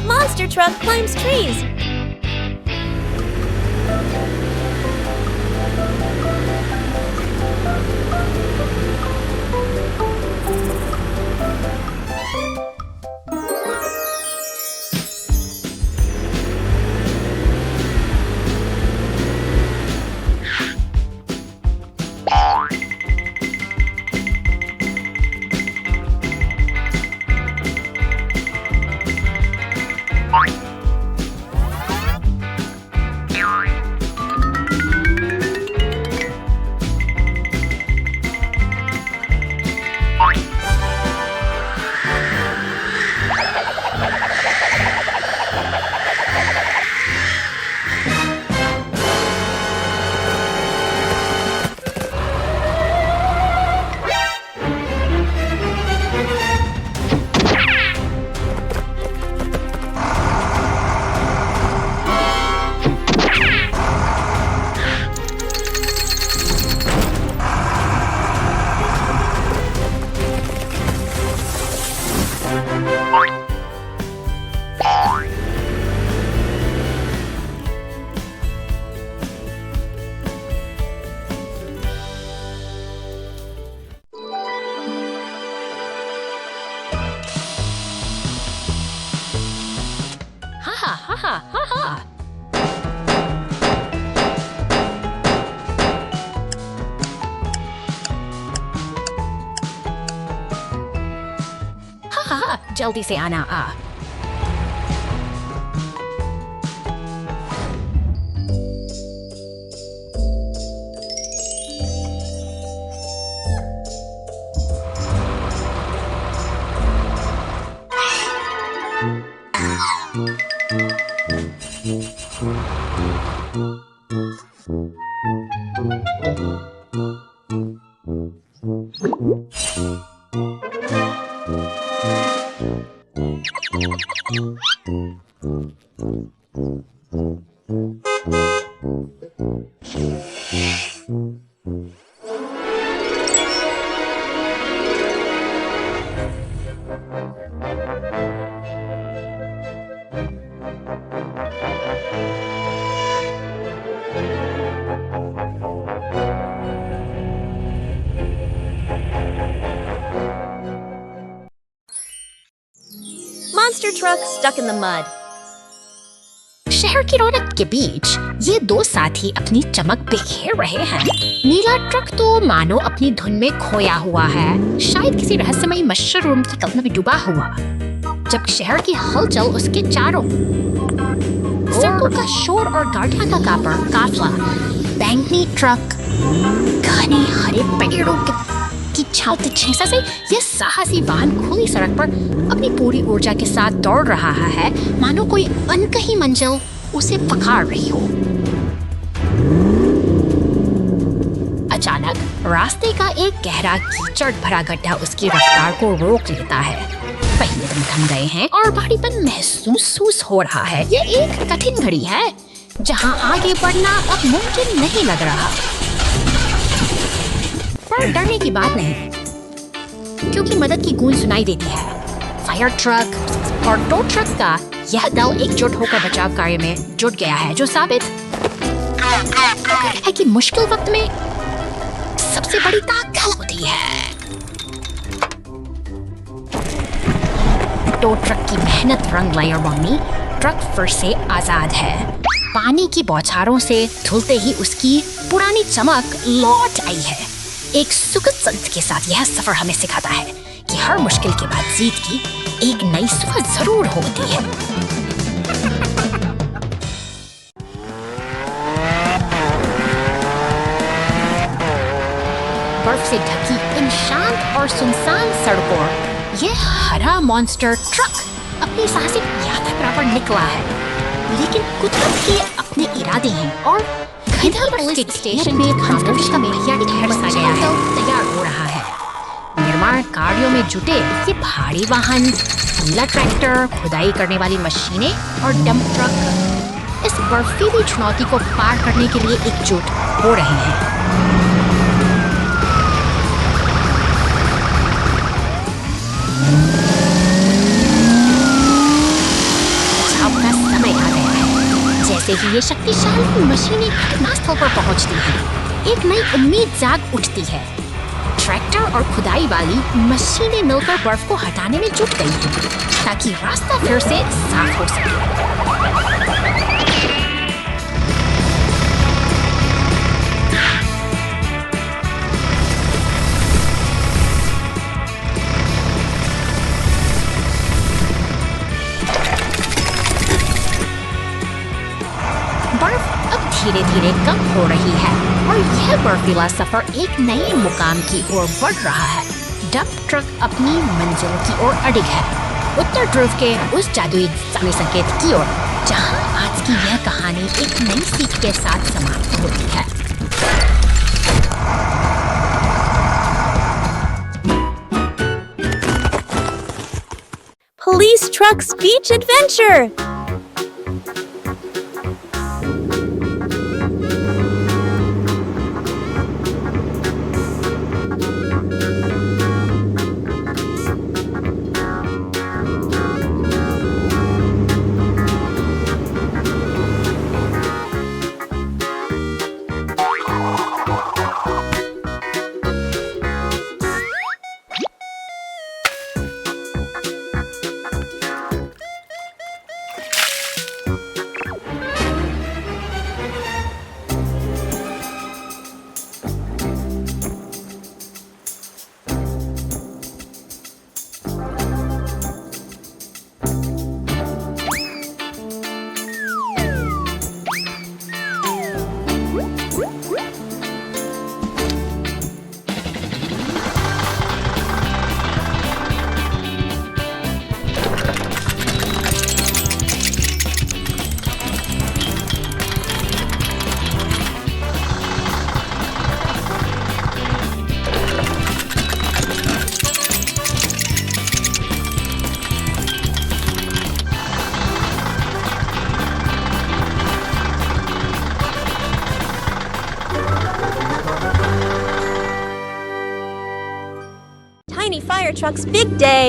Monster truck climbs trees. जल्दी से आना आ। Monster truck stuck in the mud. शहर की रौनक के बीच ये दो साथी अपनी चमक बिखेर रहे हैं। नीला ट्रक तो मानो अपनी धुन में खोया हुआ है, शायद किसी रहस्यमयी मशरूम की कल्पना में डूबा हुआ, जब शहर की हलचल उसके चारों सड़कों का शोर और गाड़ियां का काफला। बैंगनी ट्रक घने हरे पेड़ों की छाव छेसा से यह साहसी वाहन खुली सड़क पर अपनी पूरी ऊर्जा के साथ दौड़ रहा है, मानो कोई अनकही मंजिल उसे पकड़ रही हो। अचानक रास्ते का एक गहरा कीचड़ भरा गड्ढा उसकी रफ्तार को रोक लेता है। पहले दम थम गए हैं और भारीपन महसूस हो रहा है। यह एक कठिन घड़ी है जहां आगे बढ़ना अब मुमकिन नहीं लग रहा। पर डरने की बात नहीं, क्योंकि मदद की गूंज सुनाई देती है। फायर ट्रक और टो ट्रक का यह दल एकजुट होकर बचाव कार्य में जुट गया है, जो साबित है कि मुश्किल वक्त में सबसे बड़ी ताकत होती है। टो ट्रक की मेहनत रंग लाई और मम्मी ट्रक फिर से आजाद है। पानी की बौछारों से धुलते ही उसकी पुरानी चमक लौट आई है। एक सुखद संत के साथ यह सफर हमें सिखाता है कि हर मुश्किल के बाद जीत की एक नई सुबह जरूर होती है। बर्फ से ढकी इन शांत और सुनसान सड़कों यह हरा मॉन्स्टर ट्रक अपनी साहसिक यात्रा पर निकला है, लेकिन कुदरत के अपने इरादे हैं और पुलिस स्टेशन में खामोश का पहिया ठहर सा गया है, तैयार हो रहा है। निर्माण कार्यों में जुटे ये भारी वाहन, नीला ट्रैक्टर, खुदाई करने वाली मशीनें और डंप ट्रक इस बर्फीली चुनौती को पार करने के लिए एकजुट हो रहे हैं। जैसे ही ये शक्तिशाली मशीनें घटनास्थल पर पहुंचती हैं, एक नई उम्मीद जाग उठती है। ट्रैक्टर और खुदाई वाली मशीनें मिलकर बर्फ को हटाने में जुट गई हैं, ताकि रास्ता फिर से साफ हो सके। बर्फ अब धीरे धीरे कम हो रही है और यह बर्फीला सफर एक नए मुकाम की ओर बढ़ रहा है। डंप ट्रक अपनी मंजिल की ओर अडिग है, उत्तर ध्रुव के उस जादुई समय संकेत की ओर, जहां आज की यह कहानी एक नई सीख के साथ समाप्त होती है। Police Truck's Beach Adventure! Tiny Fire Truck's Big Day!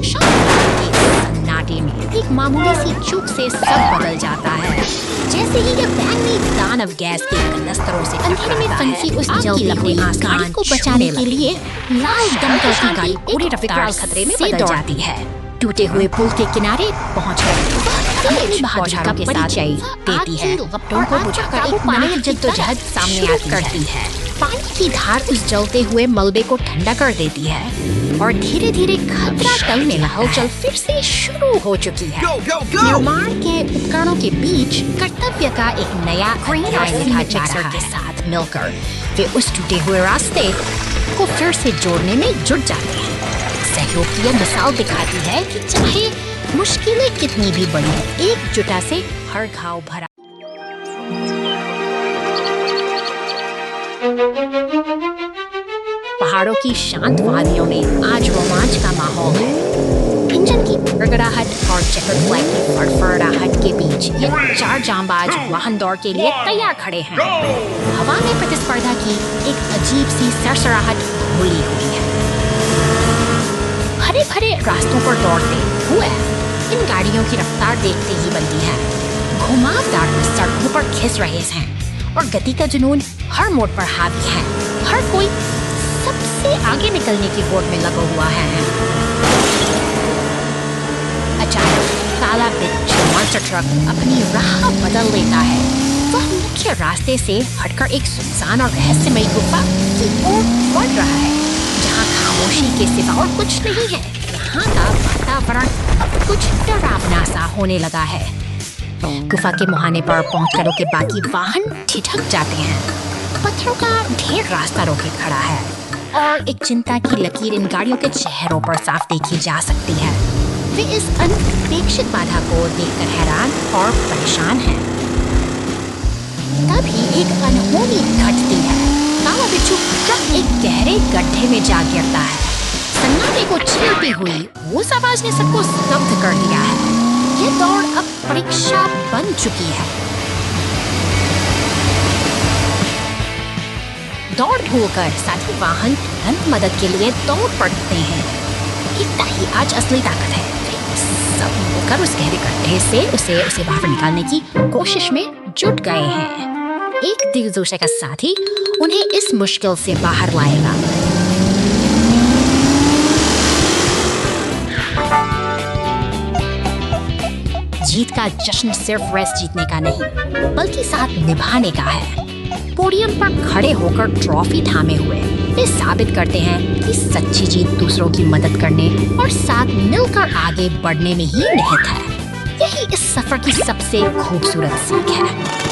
सन्नाटे में एक मामूली सी चूक से सब बदल जाता है। जैसे ही यह बैंगनी दानव गैस के कनस्तरों से अंधेरे में फंसी उस जलती हुई आसमान को बचाने के लिए लाल दमकल की गाड़ी पूरी रफ्तार खतरे में बदल जाती है। टूटे हुए पुल के किनारे पहुंचकर अपनी बहादुरी का परिचय देती है। लपटों को बुझाकर एक नायक जद्दोजहद सामने आती है। पानी की धार उस जलते हुए मलबे को ठंडा कर देती है और धीरे धीरे खतरा तल में हलचल फिर से शुरू हो चुकी है। निर्माण के उपकरणों के बीच कर्तव्य का एक नया ढांचा के साथ मिलकर वे उस टूटे हुए रास्ते को फिर से जोड़ने में जुट जाते हैं। सहयोग की यह मिसाल दिखाती है कि चाहे मुश्किलें कितनी भी बड़ी हो, एकजुटता से हर घाव भरा। पहाड़ों की शांत वादियों में आज रोमांच का माहौल है। इंजन की गड़गड़ाहट और चेकर फ्लैग की फड़फड़ाहट के बीच ये चार जांबाज वाहन दौड़ के लिए तैयार खड़े हैं। हवा में प्रतिस्पर्धा की एक अजीब सी सरसराहट घुली हुई है। हरे भरे रास्तों पर दौड़ते हुए इन गाड़ियों की रफ्तार देखते ही बनती है। घुमावदार सड़कों पर खिस रहे हैं और गति का जुनून हर मोड़ पर हावी है। हर कोई सबसे आगे निकलने की होड़ में लगा हुआ है। अचानक काला बिच्छू मॉन्स्टर ट्रक अपनी राह बदल लेता है। वह मुख्य रास्ते से हटकर एक सुनसान और रहस्यमयी गुफा की ओर बढ़ रहा है, जहाँ खामोशी के सिवा और कुछ नहीं है। यहाँ का वातावरण अब कुछ डरावना सा होने लगा है। गुफा के मुहाने पर पहुंचकर के बाकी वाहन ठिठक जाते हैं। पत्थरों का ढेर रास्ता रोके खड़ा है और एक चिंता की लकीर इन गाड़ियों के चेहरों पर साफ देखी जा सकती है। वे इस अनपेक्षित बाधा को देखकर हैरान और परेशान हैं। तभी एक अनहोनी घटती है। काला बिच्छू ट्रक एक गहरे गड्ढे में जा गिरता है। सन्नाटे को छीलती हुई उस आवाज ने सबको स्तब्ध कर दिया है। ये दौड़ अब परीक्षा बन चुकी है। दौड़ भूलकर साथी वाहन तुरंत मदद के लिए दौड़ पड़ते हैं। इतना ही आज असली ताकत है। सब मिलकर उस गहरे गड्ढे से उसे बाहर निकालने की कोशिश में जुट गए हैं। एक दूसरे का साथी उन्हें इस मुश्किल से बाहर लाएगा। जीत का जश्न सिर्फ रेस जीतने का नहीं, बल्कि साथ निभाने का है। पोडियम पर खड़े होकर ट्रॉफी थामे हुए वे साबित करते हैं कि सच्ची जीत दूसरों की मदद करने और साथ मिलकर आगे बढ़ने में ही निहित है। यही इस सफर की सबसे खूबसूरत सीख है।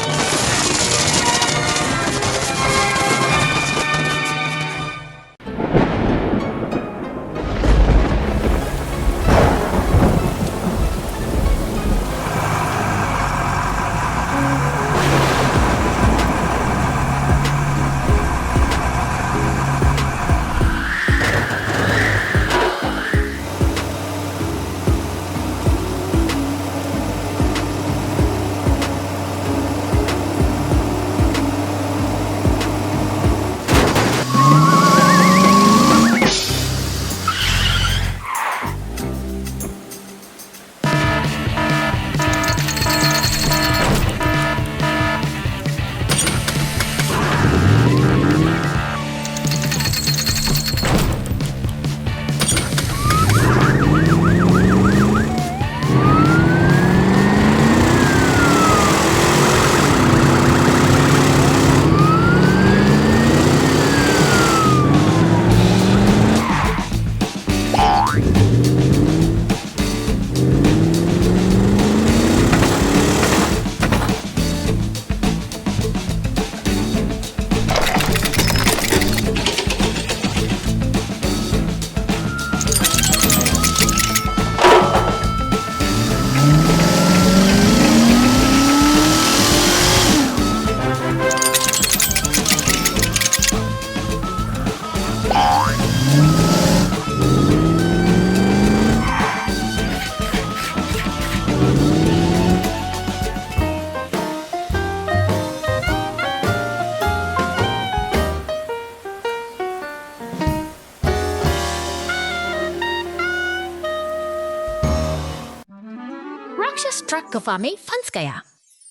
राक्षस ट्रक गुफा में फंस गया।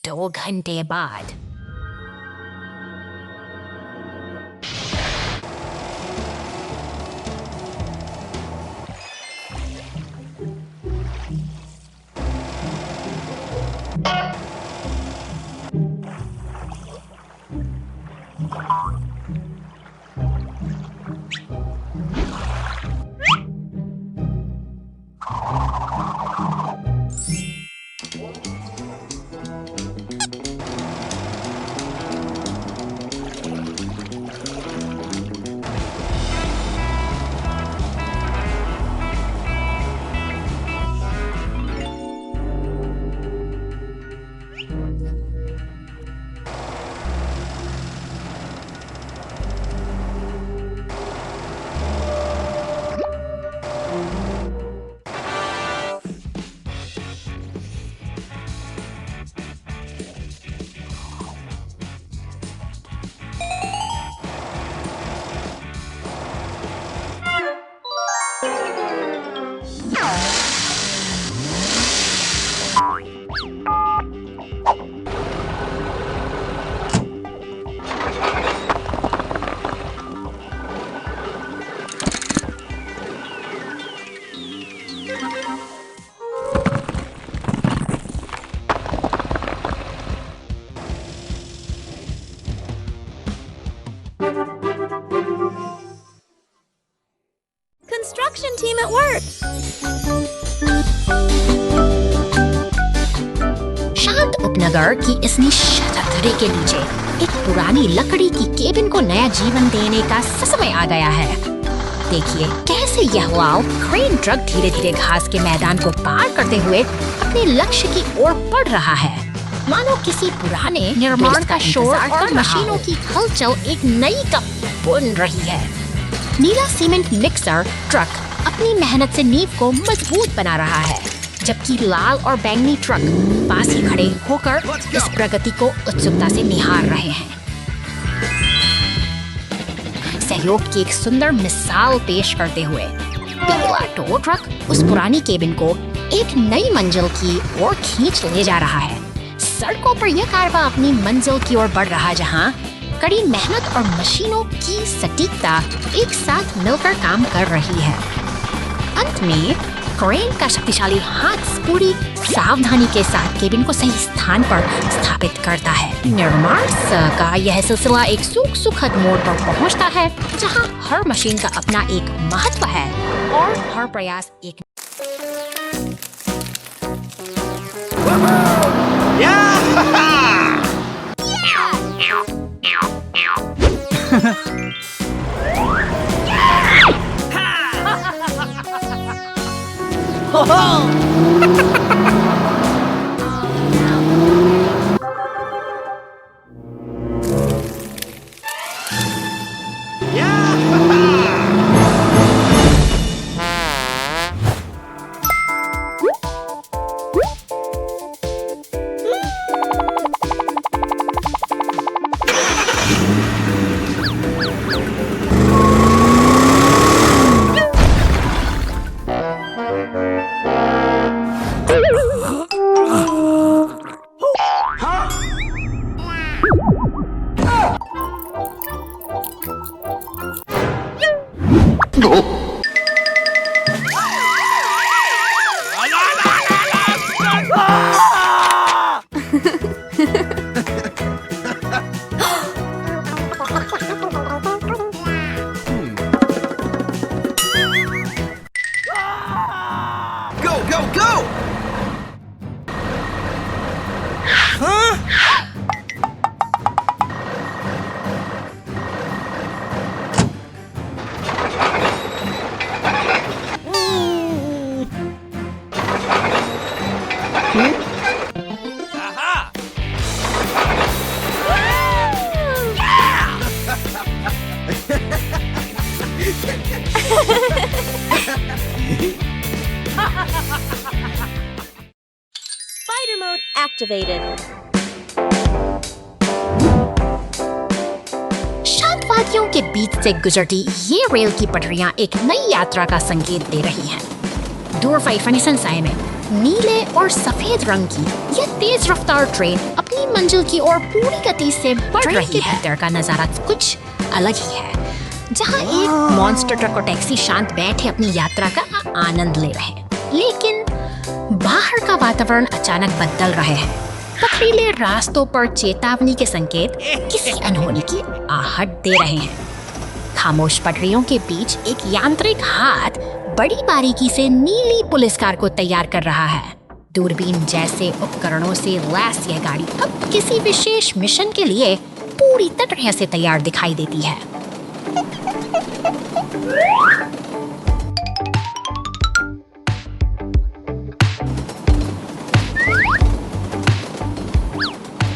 2 घंटे बाद Construction team at work. शांत उपनगर की इस निश्शब्दता के नीचे एक पुरानी लकड़ी की केबिन को नया जीवन देने का समय आ गया है। देखिए कैसे यह वाव क्रेन ट्रक धीरे धीरे घास के मैदान को पार करते हुए अपने लक्ष्य की ओर बढ़ रहा है। मानो किसी पुराने निर्माण का शोर और मशीनों की हलचल एक नई कप बुन रही है। नीला सीमेंट मिक्सर ट्रक अपनी मेहनत से नींव को मजबूत बना रहा है, जबकि लाल और बैंगनी ट्रक पास ही खड़े होकर इस प्रगति को उत्सुकता से निहार रहे हैं। सहयोग की एक सुंदर मिसाल पेश करते हुए पीला टो ट्रक उस पुरानी केबिन को एक नई मंजिल की ओर खींच ले जा रहा है। सड़कों पर यह कारवां अपनी मंजिल की ओर बढ़ रहा, जहां कड़ी मेहनत और मशीनों की सटीकता एक साथ मिलकर काम कर रही है। अंत में क्रेन का शक्तिशाली हाथ पूरी सावधानी के साथ केबिन को सही स्थान पर स्थापित करता है। निर्माण का यह सिलसिला एक सुखद मोड़ पर पहुंचता है, जहां हर मशीन का अपना एक महत्व है और हर प्रयास एक Spider mode activated. शांत वादियों के बीच से गुजरती ये रेल की पटरियां एक नई यात्रा का संकेत दे रही हैं। दूर फाइफनिसन में नीले और सफेद रंग की यह तेज रफ्तार ट्रेन अपनी मंजिल की ओर पूरी गति से बढ़ रही है। भीतर का नजारा कुछ अलग ही है, जहां एक मॉन्स्टर ट्रक और टैक्सी शांत बैठे अपनी यात्रा का आनंद ले रहे हैं। लेकिन बाहर का वातावरण अचानक बदल रहे हैं। पथरीले रास्तों पर चेतावनी के संकेत किसी अनहोनी की आहट दे रहे हैं। खामोश पटरियों के बीच एक यांत्रिक हाथ बड़ी बारीकी से नीली पुलिस कार को तैयार कर रहा है। दूरबीन जैसे उपकरणों से लैस यह गाड़ी अब किसी विशेष मिशन के लिए पूरी तरह से तैयार दिखाई देती है।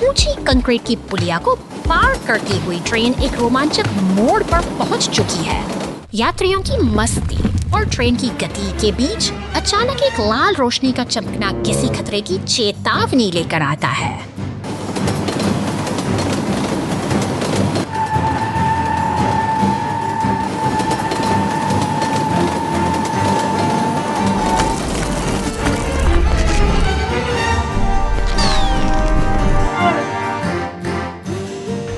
ऊंची कंक्रीट की पुलिया को पार करती हुई ट्रेन एक रोमांचक मोड़ पर पहुंच चुकी है। यात्रियों की मस्ती और ट्रेन की गति के बीच अचानक एक लाल रोशनी का चमकना किसी खतरे की चेतावनी लेकर आता है।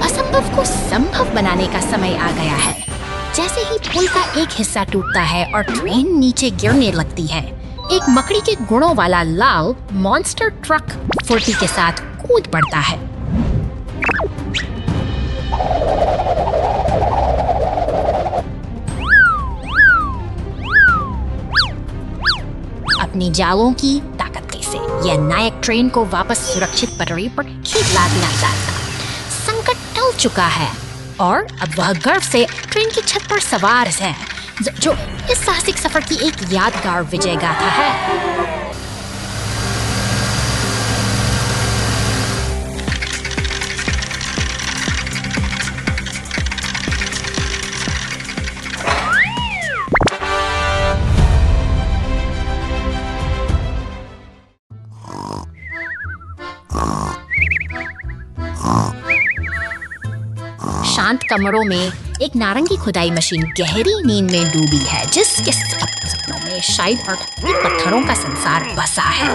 असंभव को संभव बनाने का समय आ गया है। जैसे ही पुल का एक हिस्सा टूटता है और ट्रेन नीचे गिरने लगती है, एक मकड़ी के गुणों वाला लाल मॉन्स्टर ट्रक फुर्ती के साथ कूद पड़ता है। अपनी जालों की ताकत से यह नायक ट्रेन को वापस सुरक्षित पटरी पर खींच लाना चाहता। संकट टल चुका है और अब वह गर्व से ट्रेन की छत पर सवार है, जो इस साहसिक सफर की एक यादगार विजय गाथा है। शांत कमरों में एक नारंगी खुदाई मशीन गहरी नींद में डूबी है, जिसके सपनों में शायद अर्थ पत्थरों का संसार बसा है।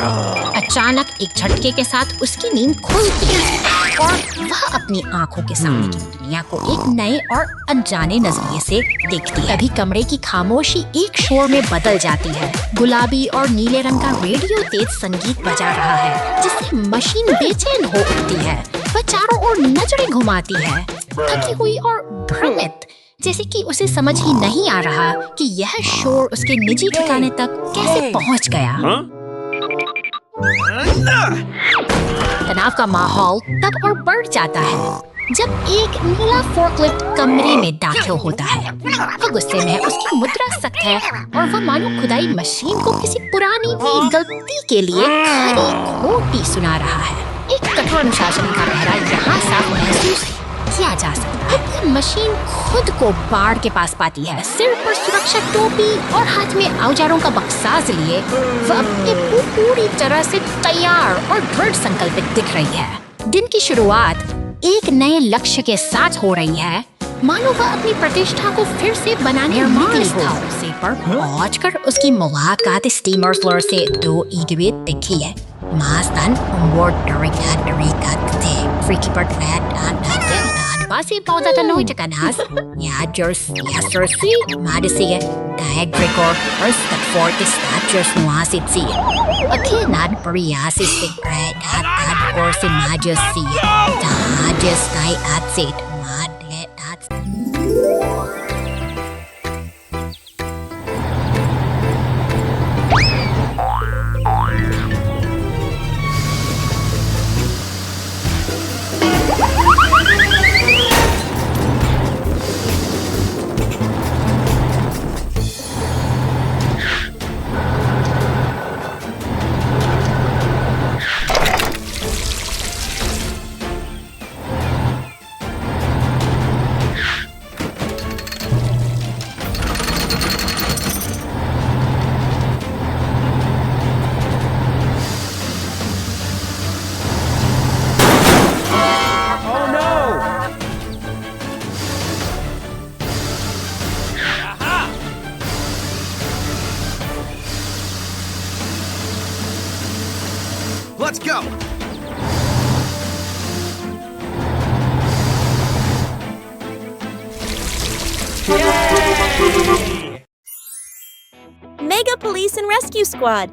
अचानक एक झटके के साथ उसकी नींद खुलती है और वह अपनी आंखों के सामने की दुनिया को एक नए और अनजाने नजरिए से देखती है। तभी कमरे की खामोशी एक शोर में बदल जाती है। गुलाबी और नीले रंग का रेडियो तेज संगीत बजा रहा है, जिससे मशीन बेचैन हो उठती है। वह चारों ओर नजरें घुमाती है, थकी हुई और भ्रमित, जैसे कि उसे समझ ही नहीं आ रहा कि यह शोर उसके निजी ठिकाने तक कैसे पहुंच गया। तनाव का माहौल तब और बढ़ जाता है जब एक नीला फोर्कलिफ्ट कमरे में दाखिल होता है। वह गुस्से में है, उसकी मुद्रा सख्त है और वह मानो खुदाई मशीन को किसी पुरानी हुई गलती के लिए खरी खोटी सुना रहा है। एक कठोर अनुशासन का पहरा यहाँ साफ महसूस किया जा सकता है। मशीन खुद को बाढ़ के पास पाती है, सिर पर सुरक्षा टोपी और हाथ में औजारों का बक्साज लिए वह अपने पूरी तरह से तैयार और दृढ़ संकल्पित दिख रही है। दिन की शुरुआत एक नए लक्ष्य के साथ हो रही है, मानो वह अपनी प्रतिष्ठा को फिर से बनाने निकली हो। उसे पर पहुंचकर उसकी मुलाकात स्टीमर से 2 ईडवे दिखी है। Mastan umur derikat te freaky bird basi pauta tanong itakanas ya jersey madisiga daeg Gregor first at 40 statures nuasit si akinan pariasis secret at or si majesty da just I at sit mad that's Let's go! Yay! Mega Police and Rescue Squad.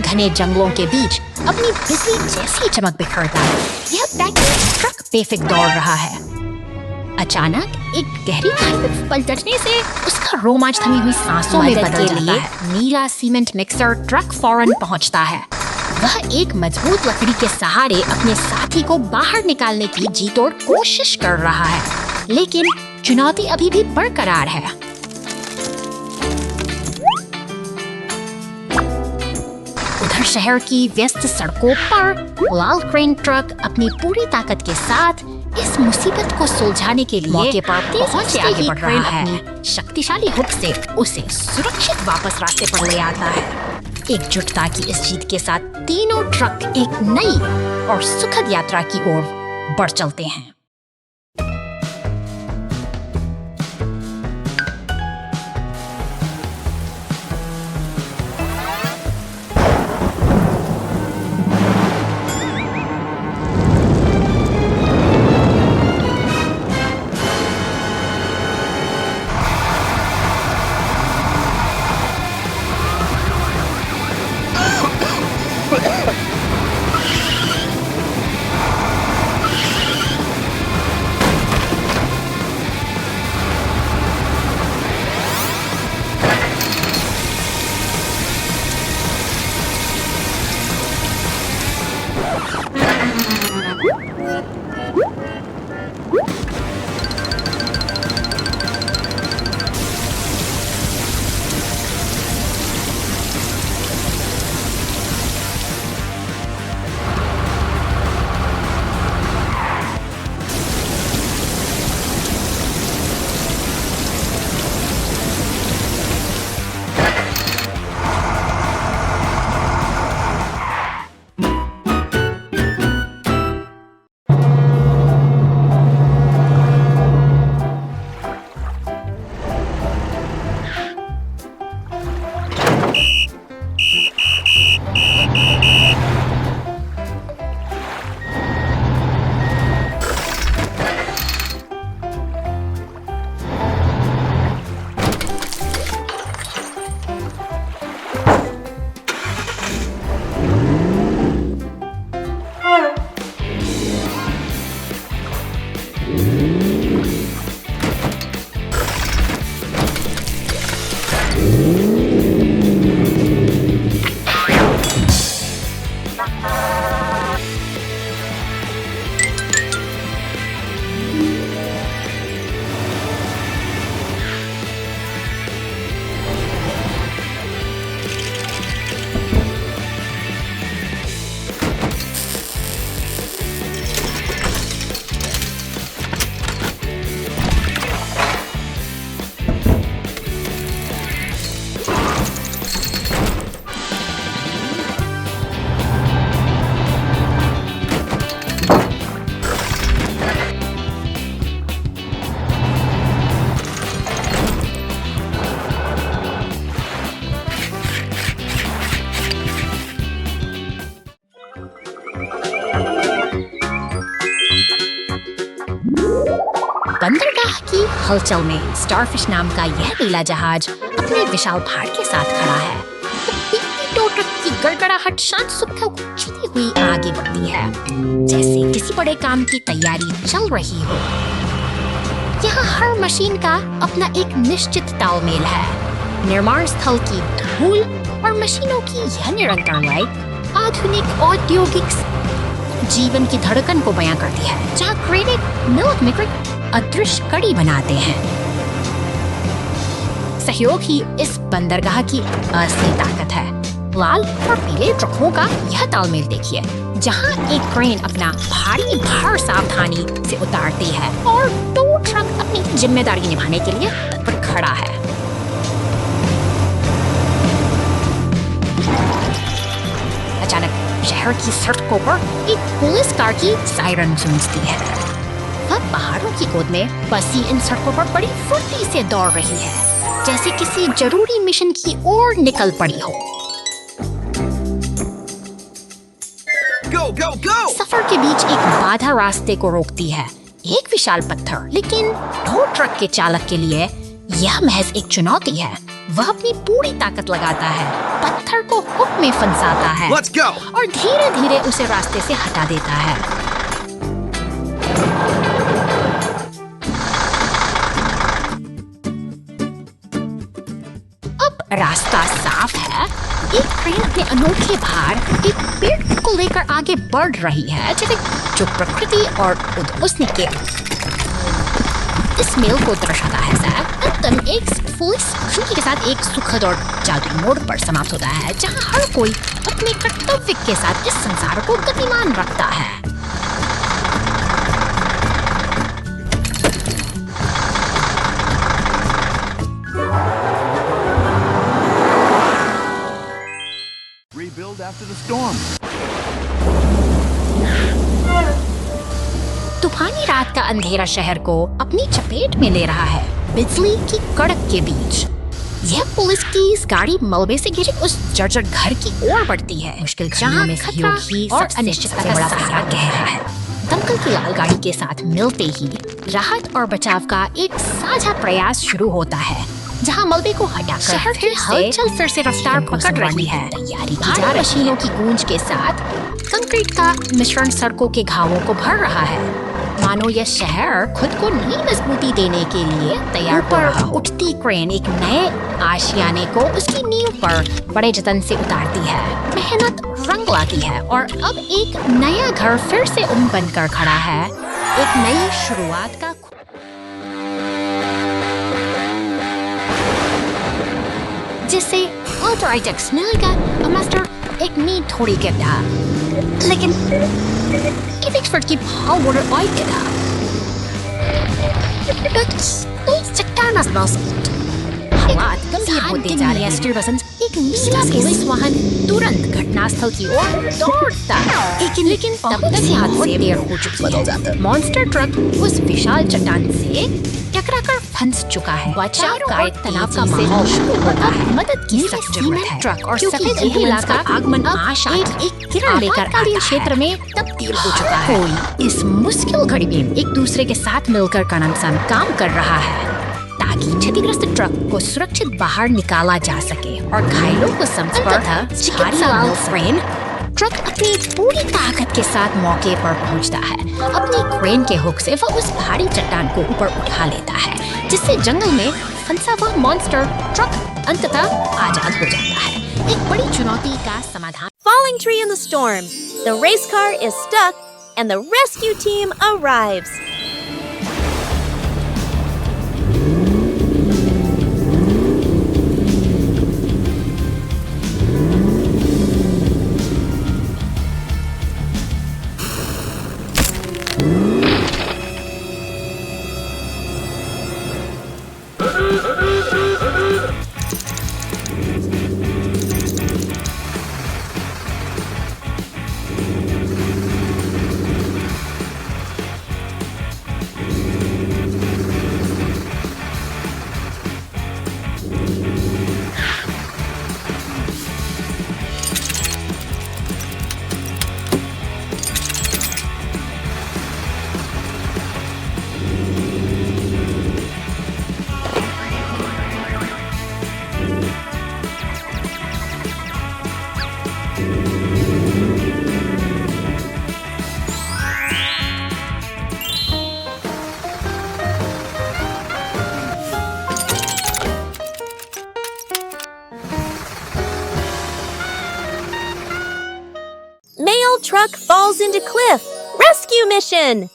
घने जंगलों के बीच अपनी बिजली जैसी चमक बिखरता है। यह package truck बेफिक दौड़ रहा है। अचानक एक गहरी खाई में पलटने से उसका रोमांच थमी हुई सांसों में बदल जाता है। नीला सीमेंट मिक्सर ट्रक फौरन पहुंचता है। वह एक मजबूत लकड़ी के सहारे अपने साथी को बाहर निकालने की जीतोड़ कोशिश कर रहा है, लेकिन चुनौती अभी भी बरकरार है। शहर की व्यस्त सड़कों पर लाल क्रेन ट्रक अपनी पूरी ताकत के साथ इस मुसीबत को सुलझाने के लिए मौके पर पहुंच से आगे बढ़ रहा है। शक्तिशाली हुक से उसे सुरक्षित वापस रास्ते पर ले आता है। एकजुटता की इस जीत के साथ तीनों ट्रक एक नई और सुखद यात्रा की ओर बढ़ चलते हैं। बंदरगाह की हलचल में स्टारफिश नाम का यह नीला जहाज अपने विशाल भार के साथ खड़ा है। टो ट्रक की गड़गड़ाहट शांत सुबह उछलती हुई आगे बढ़ती है, जैसे किसी बड़े काम की तैयारी चल रही हो। यहाँ हर मशीन का अपना एक निश्चित तालमेल है। निर्माण स्थल की धूल और मशीनों की यह निरंतर लय आधुनिक औद्योगिक जीवन की धड़कन को बयां करती है, जहाँ क्रेडिट मिल्क मेकर अदृश्य कड़ी बनाते हैं। सहयोग ही इस बंदरगाह की असली ताकत है। लाल और पीले ट्रकों का यह तालमेल देखिए, जहाँ एक क्रेन अपना भारी भार सावधानी से उतारती है और दो ट्रक अपनी जिम्मेदारी निभाने के लिए तत्पर खड़ा है। अचानक शहर की सड़कों पर एक पुलिस कार की सायरन गूंजती है। वह पहाड़ों की गोद में बसी इन सड़कों पर बड़ी फुर्ती से दौड़ रही है, जैसे किसी जरूरी मिशन की ओर निकल पड़ी हो। Go, go, go! सफर के बीच एक बाधा रास्ते को रोकती है, एक विशाल पत्थर। लेकिन ढो ट्रक के चालक के लिए यह महज एक चुनौती है। वह अपनी पूरी ताकत लगाता है, पत्थर को हुक में फंसाता है Let's go! और धीरे धीरे उसे रास्ते से हटा देता है। अब रास्ता साफ है। एक ट्रेन अपने अनोखे भार एक पेड़ को लेकर आगे बढ़ रही है, जो प्रकृति और उसने के इस मेल को दर्शाता है सर। अंतम एक पुलिस खिड़की के साथ एक सुखद और जादुई मोड़ पर समाप्त होता है, जहां हर कोई अपने कर्तव्य के साथ इस संसार को गतिमान रखता है। Rebuild after the storm. तूफानी रात का अंधेरा शहर को अपनी चपेट में ले रहा है, बिजली की कड़क के बीच। यह पुलिस की इस गाड़ी मलबे से घिरे उस जर्जर घर की ओर बढ़ती है, मुश्किल जहां में खतरा और अनिश्चितता का बड़ा सहारा गहरा है। दमकल की लाल गाड़ी के साथ मिलते ही राहत और बचाव का एक साझा प्रयास शुरू होता है, जहां मलबे को हटाकर शहर की हलचल फिर से रफ्तार पकड़ रही है। तैयारी की जा मशीनों की गूंज के साथ कंक्रीट का मिश्रण सड़कों के घावों को भर रहा है, मानो यह शहर खुद को नई मजबूती देने के लिए तैयार हो रहा हो। उठती क्रेन एक नए आशियाने को उसकी नींव पर बड़े जतन से उतारती है। मेहनत रंग लाती है और अब एक नया घर फिर से बनकर खड़ा है, एक नई शुरुआत का। जिससे ऑर्थराइटिक्स मिलेगा मास्टर एक नींद थोड़ी गिरता, लेकिन एक्सपर्ट की power uitgedaan. Dat चट्टान हालात गंभीर होते जा रहे हैं। स्टीवसन एक नीला पुलिस वाहन तुरंत घटनास्थल की ओर दौड़ता, लेकिन तब तक हादसे देर हो चुकी है। मॉन्स्टर ट्रक उस विशाल चट्टान से टकराकर फंस चुका है। बचाव का एक तनाव का माहौल शुरू होता है। मदद की सख्त जरूरत है, ट्रक और सफेद एम्बुलेंस का आगमन आशा एक किरण लेकर आकालीन क्षेत्र में तब्दील हो चुका है। कोई इस मुश्किल घड़ी में एक दूसरे के साथ मिलकर काम कर रहा है, ताकि क्षतिग्रस्त ट्रक को सुरक्षित बाहर निकाला जा सके और घायलों को क्रेन ट्रक अपनी पूरी ताकत के साथ मौके पर पहुंचता है। अपनी क्रेन के हुक से वह उस भारी चट्टान को ऊपर उठा लेता है, जिससे जंगल में फंसा हुआ मॉन्स्टर ट्रक अंततः आजाद हो जाता है। एक बड़ी चुनौती का समाधान। Falling tree in the storm. The race car is stuck and the rescue team arrives. Mail truck falls into cliff. Rescue mission!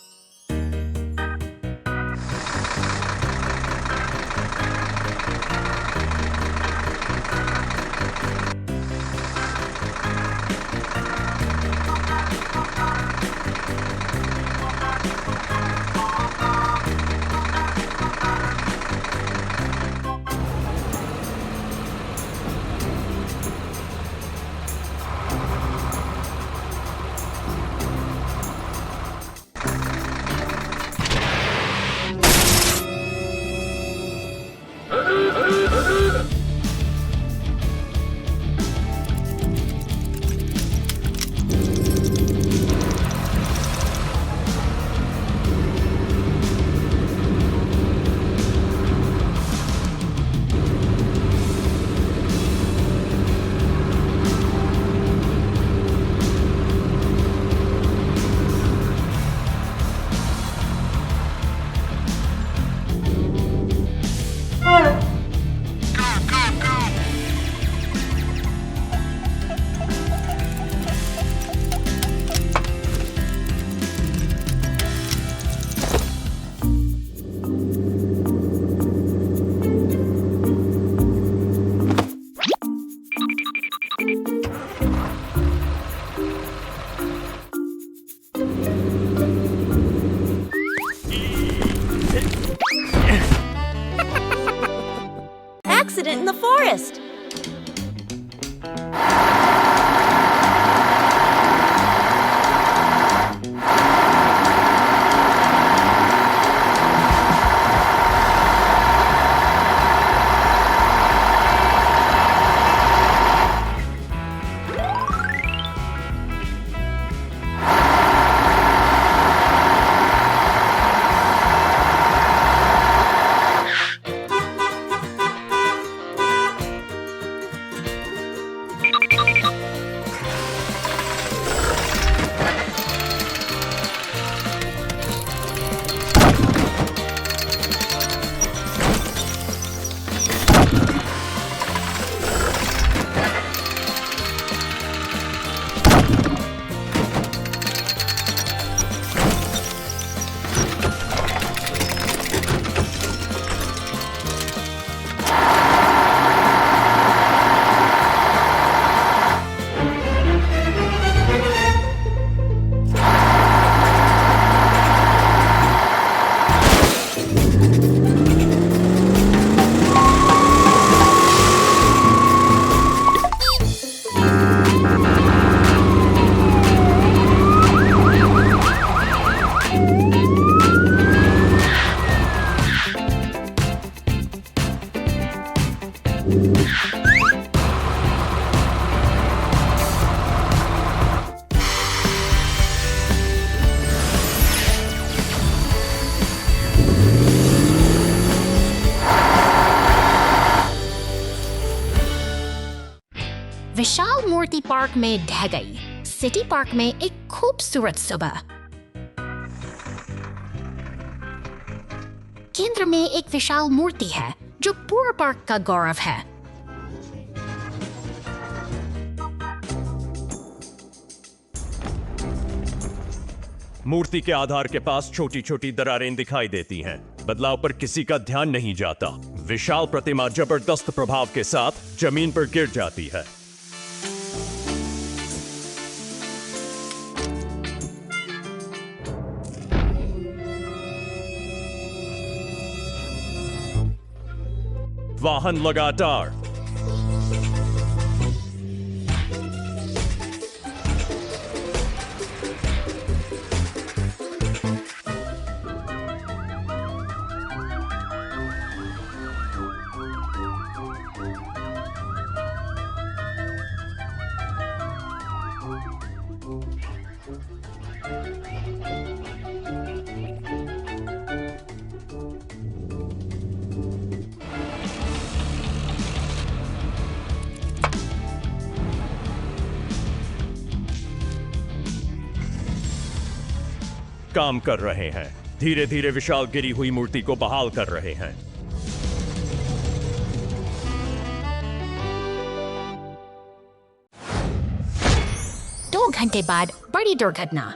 accident in the forest. विशाल मूर्ति पार्क में ढह गई। सिटी पार्क में एक खूबसूरत सुबह। केंद्र में एक विशाल मूर्ति है जो पूरे पार्क का गौरव है। मूर्ति के आधार के पास छोटी छोटी दरारें दिखाई देती हैं। बदलाव पर किसी का ध्यान नहीं जाता। विशाल प्रतिमा जबरदस्त प्रभाव के साथ जमीन पर गिर जाती है। वाहन लगातार। काम कर रहे हैं। धीरे धीरे विशाल गिरी हुई मूर्ति को बहाल कर रहे हैं। 2 घंटे बाद बड़ी दुर्घटना।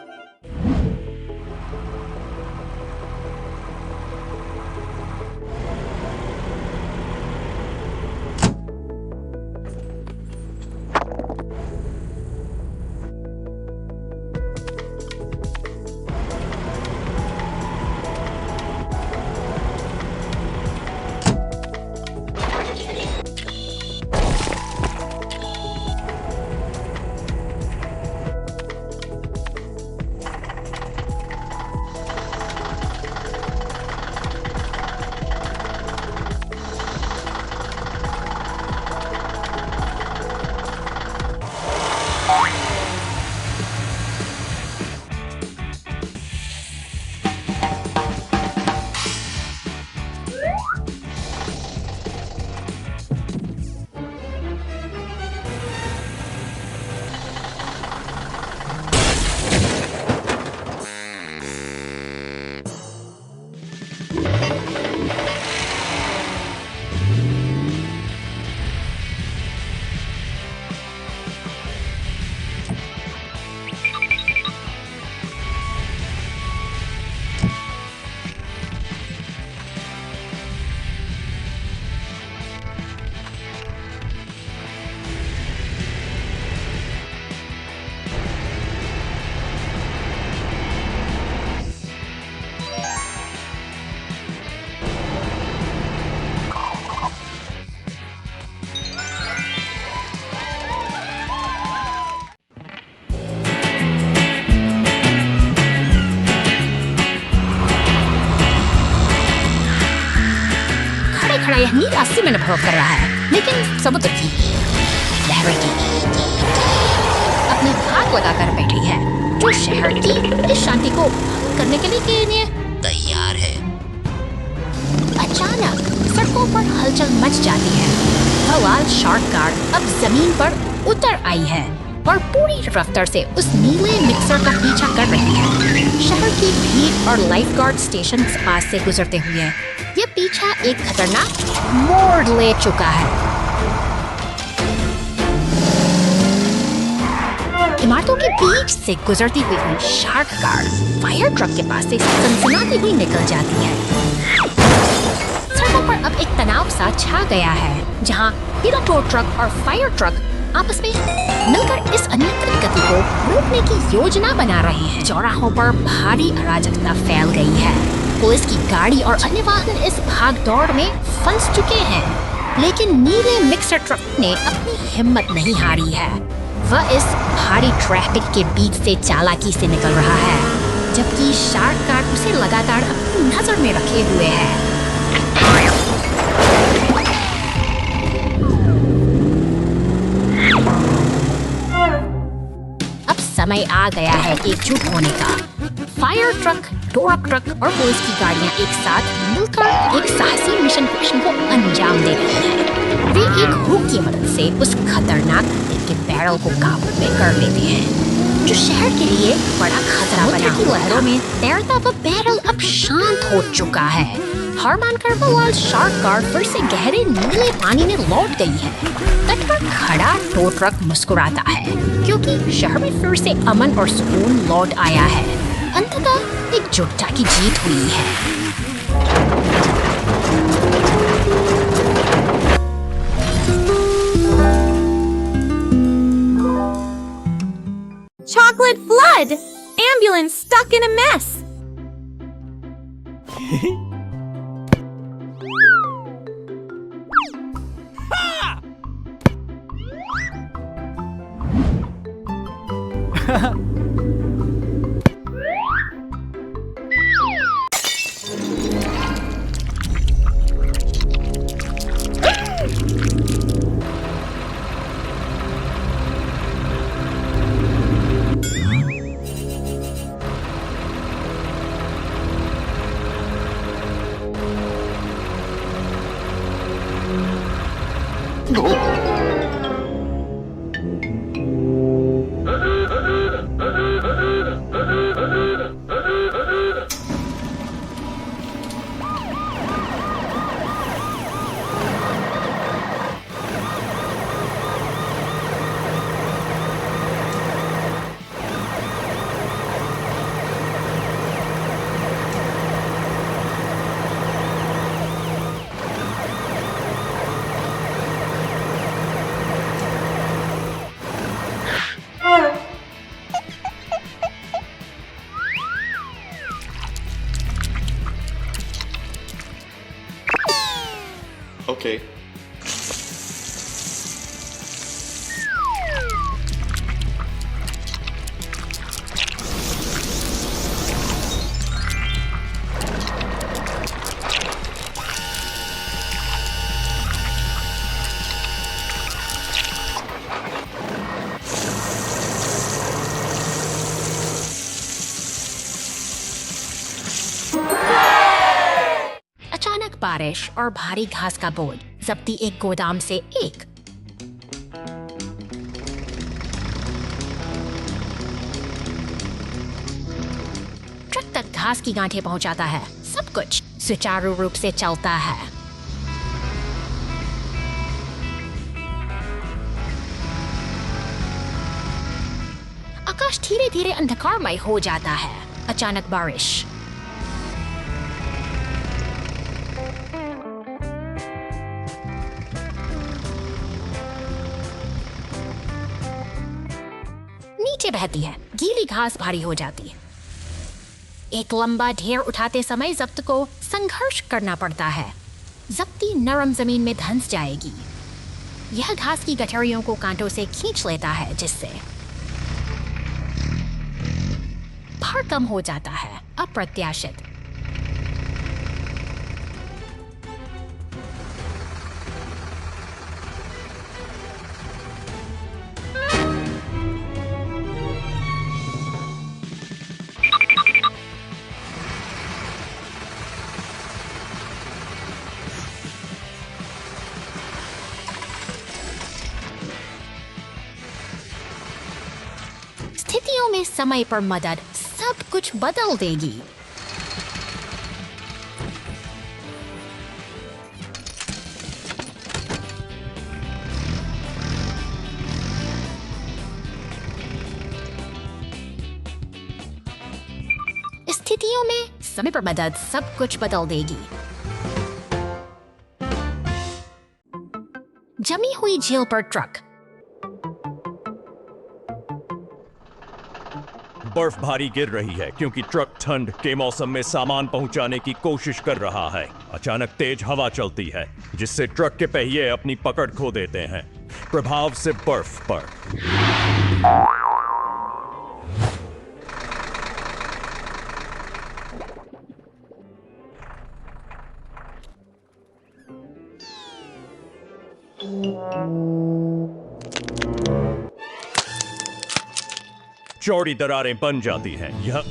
उदासी में अनुभव कर रहा है, लेकिन समुद्र की लहरें अपनी भाग लगाकर बैठी है, जो शहर की इस शांति को करने के लिए तैयार है। अचानक सड़कों पर हलचल मच जाती है। बवाल शार्क गार्ड अब जमीन पर उतर आई है और पूरी रफ्तार से उस नीले मिक्सर का पीछा कर रही है। शहर की भीड़ और लाइफ गार्ड स्टेशन के पास से गुजरते हुए ये पीछा एक खतरनाक मोड़ ले चुका है। इमारतों के बीच से गुजरती हुई शार्क गार्ड फायर ट्रक के पास से सनसनाती हुई निकल जाती है। सड़कों पर अब एक तनाव सा छा गया है, जहां हीरा टो ट्रक और फायर ट्रक आपस में मिलकर इस अनियंत्रित गति को रोकने की योजना बना रहे हैं। चौराहों पर भारी अराजकता फैल गई है। पुलिस की गाड़ी और अन्य वाहन इस भागदौड़ में फंस चुके हैं, लेकिन नीले मिक्सर ट्रक ने अपनी हिम्मत नहीं हारी है। वह इस भारी ट्रैफिक के बीच से चालाकी से निकल रहा है, जबकि शार्क गार्ड उसे लगातार अपनी नजर में रखे हुए है। अब समय आ गया है एकजुट होने का। फायर ट्रक, टोरक ट्रक और पुलिस की गाड़ियां एक साथ मिलकर एक साहसी मिशन को अंजाम दे रही हैं। वे एक हुक की मदद से उस खतरनाक के बैरल को काबू में कर लेते हैं, जो शहर के लिए बड़ा खतरा बना हुआ है। लहरों में तैरता वह बैरल अब शांत हो चुका है। हार मानकर बवाल शार्क गार्ड फिर से गहरे नीले पानी में लौट गई है। तट पर खड़ा टो ट्रक मुस्कुराता है, क्योंकि शहर में फिर से अमन और सुकून लौट आया है। अंततः एकजुटता की जीत हुई है। Chocolate flood! Ambulance stuck in a mess! Okay. अचानक बारिश और भारी घास का बोझ जब्ती एक गोदाम से एक ट्रक तक घास की गांठें पहुंचाता है। सब कुछ सुचारू रूप से चलता है। आकाश धीरे धीरे अंधकारमय हो जाता है। अचानक बारिश नीचे बहती है। गीली घास भारी हो जाती है। एक लंबा ढेर उठाते समय जब्त को संघर्ष करना पड़ता है। जब्ती नरम जमीन में धंस जाएगी। यह घास की गठरियों को कांटों से खींच लेता है, जिससे भार कम हो जाता है। अप्रत्याशित स्थितियों में समय पर मदद सब कुछ बदल देगी। स्थितियों में समय पर मदद सब कुछ बदल देगी। जमी हुई झील पर ट्रक। बर्फ भारी गिर रही है क्योंकि ट्रक ठंड के मौसम में सामान पहुंचाने की कोशिश कर रहा है। अचानक तेज हवा चलती है जिससे ट्रक के पहिए अपनी पकड़ खो देते हैं। प्रभाव से बर्फ पर चौड़ी दरारें बन जाती हैं। यह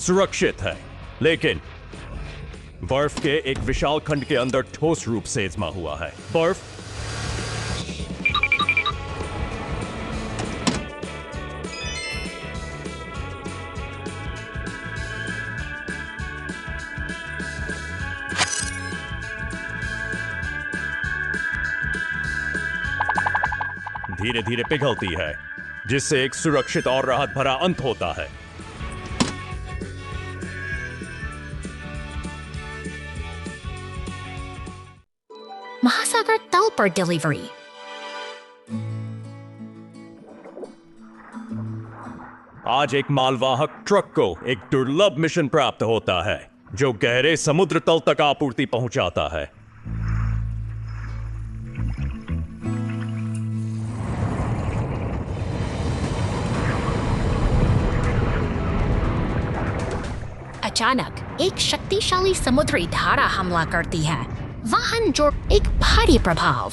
सुरक्षित है, लेकिन बर्फ के एक विशाल खंड के अंदर ठोस रूप से जमा हुआ है। बर्फ धीरे धीरे पिघलती है जिससे एक सुरक्षित और राहत भरा अंत होता है। महासागर तल पर डिलीवरी। आज एक मालवाहक ट्रक को एक दुर्लभ मिशन प्राप्त होता है जो गहरे समुद्र तल तक आपूर्ति पहुंचाता है। अचानक एक शक्तिशाली समुद्री धारा हमला करती है। वाहन जो एक भारी प्रभाव।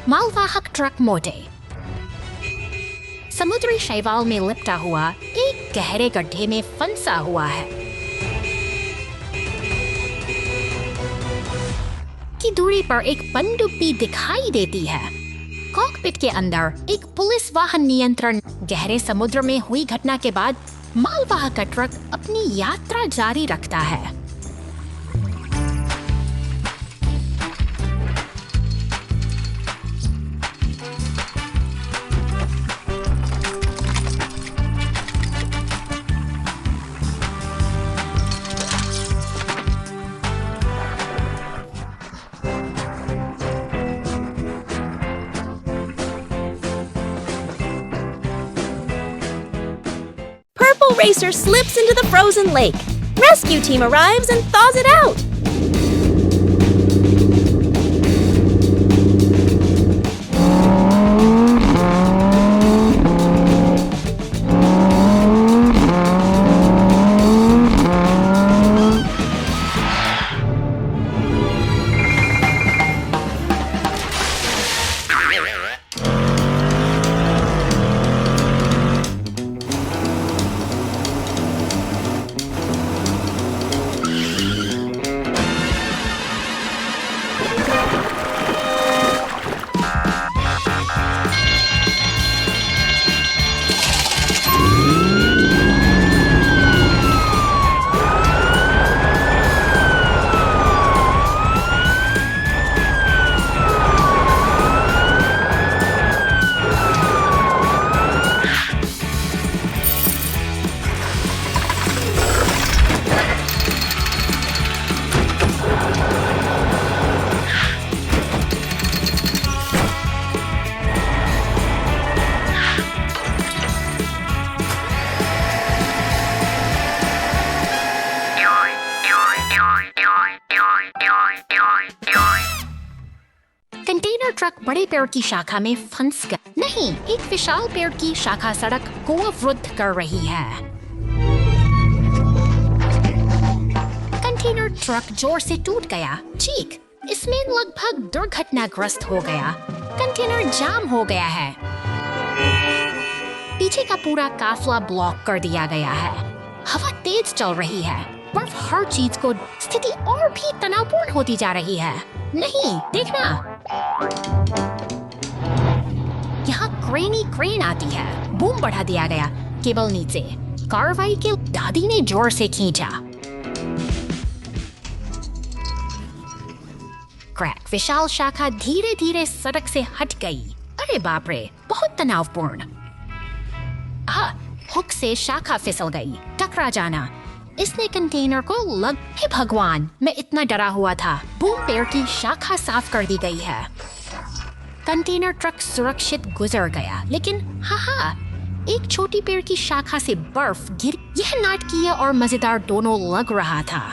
मालवाहक ट्रक मोटे समुद्री शैवाल में लिपटा हुआ एक गहरे गड्ढे में फंसा हुआ है। की दूरी पर एक पनडुब्बी दिखाई देती है। कॉकपिट के अंदर एक पुलिस वाहन नियंत्रण। गहरे समुद्र में हुई घटना के बाद मालवाहक का ट्रक अपनी यात्रा जारी रखता है। Racer slips into the frozen lake. Rescue team arrives and thaws it out. Container truck बड़े पेड़ की शाखा में फंस गया। नहीं, एक विशाल पेड़ की शाखा सड़क को अवरुद्ध कर रही है। कंटेनर ट्रक जोर से टूट गया। चीख, इसमें लगभग दुर्घटनाग्रस्त हो गया। कंटेनर जाम हो गया है। पीछे का पूरा काफिला ब्लॉक कर दिया गया है। हवा तेज चल रही है। बर्फ हर चीज को स्थिति और भी तनावपूर्ण होती जा रही है। नहीं, देखना, यहाँ क्रेन आती है। बूम बढ़ा दिया गया। केबल नीचे। कार्रवाई के दादी ने जोर से खींचा। क्रैक, विशाल शाखा धीरे धीरे सड़क से हट गई। अरे बाप रे, बहुत तनावपूर्ण। हुक से शाखा फिसल गई। टकरा जाना। इसने कंटेनर को लग। हे भगवान, मैं इतना डरा हुआ था। बूम पेड़ की शाखा साफ कर दी गई है। कंटेनर ट्रक सुरक्षित गुजर गया, लेकिन एक छोटी पेड़ की शाखा से बर्फ गिर। यह नाटकीय और मजेदार दोनों लग रहा था।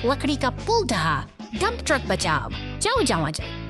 लकड़ी का पुल ढहा। डंप ट्रक बचाव। जाओ जाओ जाओ।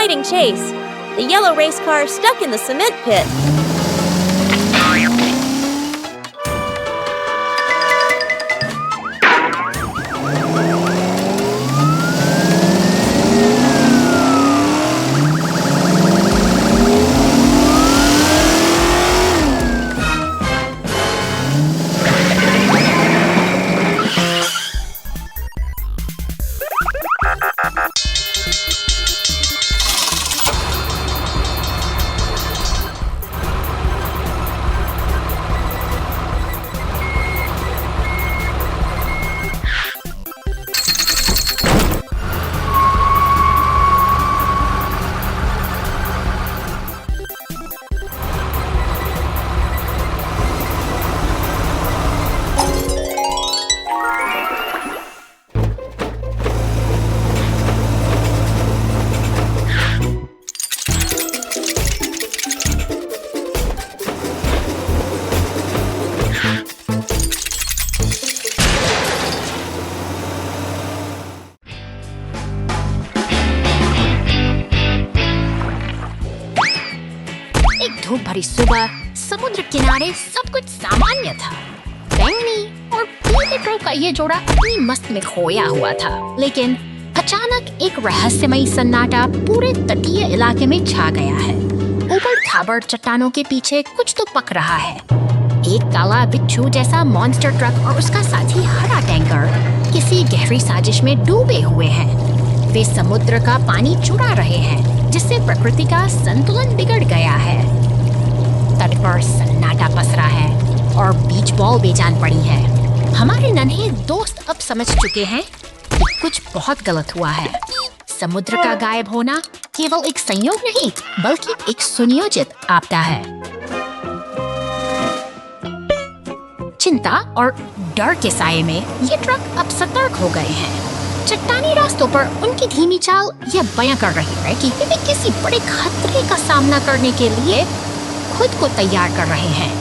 exciting chase. The yellow race car stuck in the cement pit. धूप भरी सुबह समुद्र किनारे सब कुछ सामान्य था। बैंगनी और पीले ट्रक का ये जोड़ा अपनी मस्त में खोया हुआ था, लेकिन अचानक एक रहस्यमयी सन्नाटा पूरे तटीय इलाके में छा गया है। ऊपर खाबड़ चट्टानों के पीछे कुछ तो पक रहा है। एक काला बिच्छू जैसा मॉन्स्टर ट्रक और उसका साथी हरा टैंकर किसी गहरी साजिश में डूबे हुए हैं। वे समुद्र का पानी चुरा रहे हैं, जिससे प्रकृति का संतुलन बिगड़ गया है। तट पर सन्नाटा पसरा है और बीच बॉल बेजान पड़ी है। हमारे नन्हे दोस्त अब समझ चुके हैं कि कुछ बहुत गलत हुआ है। समुद्र का गायब होना केवल एक संयोग नहीं, बल्कि एक सुनियोजित आपदा है। चिंता और डर के साये में ये ट्रक अब सतर्क हो गए हैं। चट्टानी रास्तों पर उनकी धीमी चाल यह बयां कर रही है कि वे किसी बड़े खतरे का सामना करने के लिए खुद को तैयार कर रहे हैं।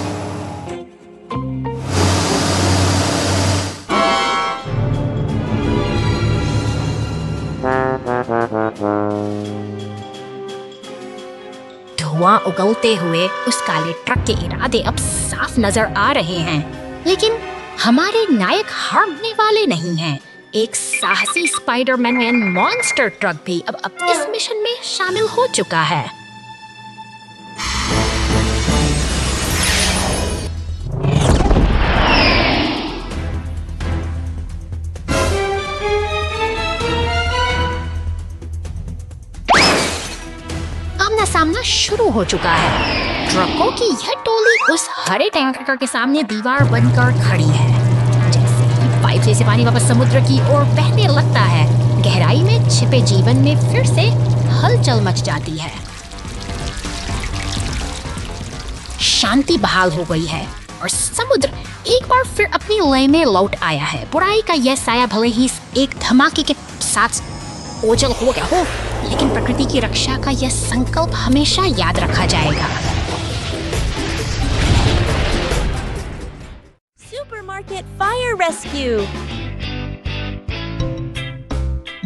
धुआं उगलते हुए उस काले ट्रक के इरादे अब साफ नजर आ रहे हैं, लेकिन हमारे नायक हारने वाले नहीं हैं। एक साहसी स्पाइडरमैन मॉन्स्टर ट्रक भी अब इस मिशन में शामिल हो चुका है। आमना सामना शुरू हो चुका है। ट्रकों की यह टोली उस हरे टैंकर के सामने दीवार बनकर खड़ी है। पाइप से पानी वापस समुद्र की ओर बहने लगता है। गहराई में छिपे जीवन में फिर से हलचल मच जाती है। शांति बहाल हो गई है और समुद्र एक बार फिर अपनी लय में लौट आया है। बुराई का यह साया भले ही एक धमाके के साथ ओझल हो गया हो, लेकिन प्रकृति की रक्षा का यह संकल्प हमेशा याद रखा जाएगा। Supermarket Fire Rescue.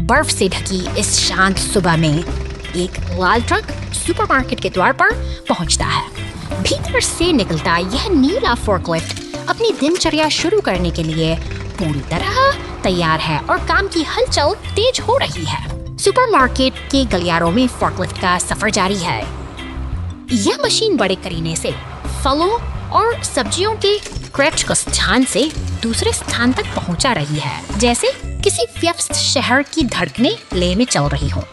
बर्फ से ढकी इस शांत सुबह में एक लाल ट्रक सुपरमार्केट के द्वार पर पहुंचता है। भीतर से निकलता यह नीला फोर्कलिफ्ट अपनी दिनचर्या शुरू करने के लिए पूरी तरह तैयार है और काम की हलचल तेज हो रही है। सुपरमार्केट के गलियारों में फोर्कलिफ्ट का सफर जारी है। यह मशीन बड़े करीने से फलों और सब्जियों के क्रेट को स्थान से दूसरे स्थान तक पहुंचा रही है, जैसे किसी व्यस्त शहर की धड़कनें ले में चल रही हो।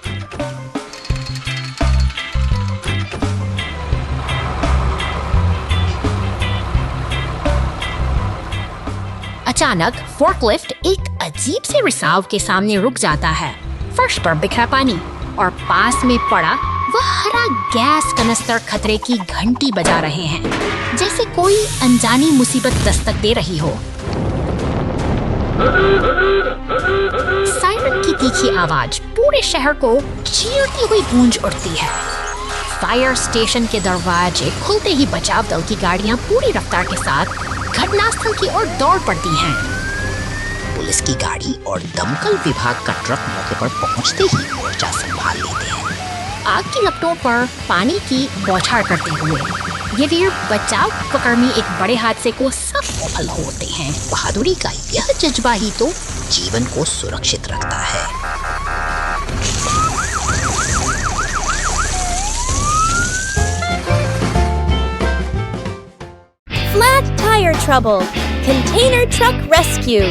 अचानक फोर्कलिफ्ट एक अजीब से रिसाव के सामने रुक जाता है। फर्श पर बिखरा पानी और पास में पड़ा वह हरा गैस कनस्तर खतरे की घंटी बजा रहे हैं, जैसे कोई अनजानी मुसीबत दस्तक दे रही हो। सायरन की तीखी आवाज पूरे शहर को चीरती हुई गूंज उठती है। फायर स्टेशन के दरवाजे खुलते ही बचाव दल की गाड़ियां पूरी रफ्तार के साथ घटनास्थल की ओर दौड़ पड़ती हैं। पुलिस की गाड़ी और दमकल विभाग का ट्रक मौके पर पहुंचते ही मोर्चा संभाल लेते हैं। आग की लपटों पर पानी की बौछार करते हुए। ये वीर बचाव पकड़ में एक बड़े हादसे को सफल होते हैं। बहादुरी का यह जज्बा ही तो जीवन को सुरक्षित रखता है। Flat tire trouble. Container truck rescue.